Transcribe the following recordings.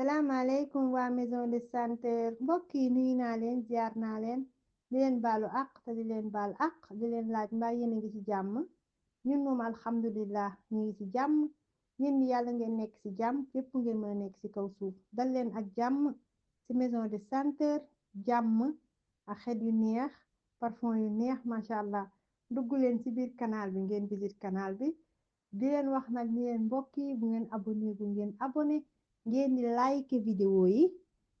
salaamaaleykum waa maison de santé mbokk yi nuyu naa leen ziar naa leen di leen baalu àq te di leen baal àq di leen laaj mbaa yéen a ngi ci jàmm. ñun moom alhamdulillah ñu ngi ci jàmm. yéen ñi yàlla ngeen nekk ci jàmm fépp ngeen mën a nekk ci kaw suuf dal leen ak jàmm ci maison de santé. jàmm ak xet yu neex, parfum yu neex, macha allah. dugg leen ci biir canal bi ngeen visite canal bi. di leen wax nag ni leen mbokk yi bu ngeen abonné bu ngeen abonné, ngeen di like vidéo yi,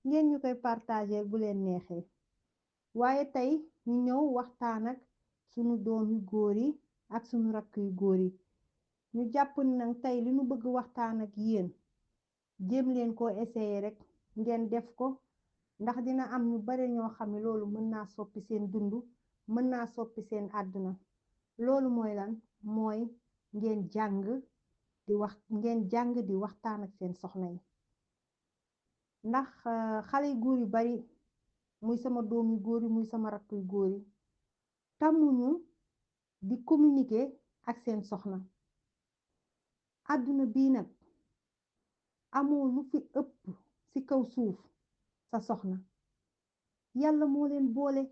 ngeen ñu koy partager bu leen neexee. waaye tey ñu ñëw waxtaan ak sunu doom yu góor yi ak sunu rakk yu góor yi. ñu jàpp ni nag tey li ñu bëgg waxtaan ak yéen, jéem leen koo essayer rek ngeen def ko, ndax dina am ñu bare ñoo xam ne loolu mën naa soppi seen dund, mën naa soppi seen àdduna. loolu mooy lan? mooy ngeen jàng di waxtaan ak seen soxna yi. ndax xale yu góor yu bari, muy sama doom yu góor yi muy sama rakk yu góor yi, tàmmuñu di communiquer ak seen soxna. àdduna bii nag amoo lu fi ëpp ci kaw suuf sa soxna. yàlla moo leen boole,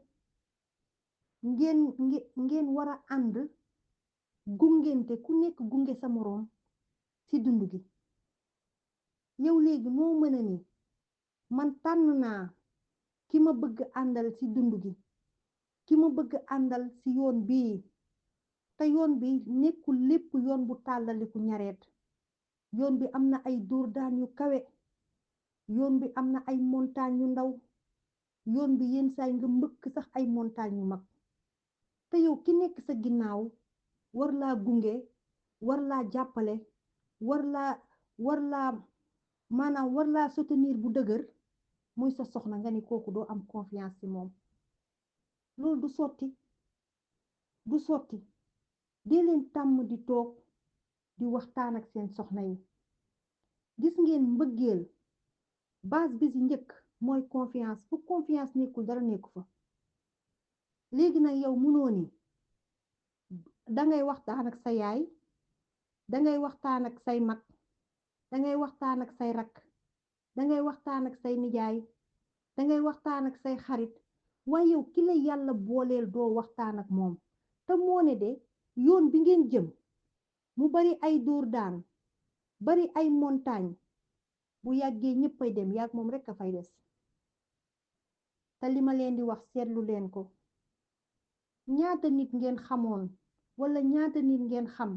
ngeen war a ànd gungente, ku nekk gunge sa moroom ci dund gi. yow léegi moo mën a ni man tànn naa ki ma bëgg àndal ci dund gi, ki ma bëgg àndal ci yoon bii, te yoon bi nekkul lépp yoon bu tàllaliku ñareet. yoon bi am na ay dóor daan yu kawe, yoon bi am na ay montagne yu ndaw, yoon bi yenn saay nga mbëkk sax ay montagne yu mag. te yow ki nekk sa ginnaaw war laa gunge, war laa jàppale, war laa soutenir bu dëgër, muy sa soxna. nga ni kooku doo am confiance ci moom. loolu du sotti. dee leen tàmm di toog di waxtaan ak seen soxna yi. gis ngeen mbëggeel base bi ci njëkk mooy confiance. fu confiance nekkul dara nekku fa. léegi nag yow mënoo ni dangay waxtaan ak sa yaay, dangay waxtaan ak say mag, dangay waxtaan ak say rakk, dangay waxtaan ak say nijaay, dangay waxtaan ak say xarit, waaye yow ki la yàlla booleel doo waxtaan ak moom. te moo ne de yoon bi ngeen jëm mu bari ay dóor daan, bari ay montagne, bu yàggee ñéppay dem, yàgg moom rekk a fay des. te li ma leen di wax seetlu leen ko. ñaata nit ngeen xamoon walla ñaata nit ngeen xam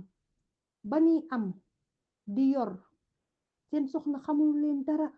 ba ni am di yor seen soxna xamul leen dara.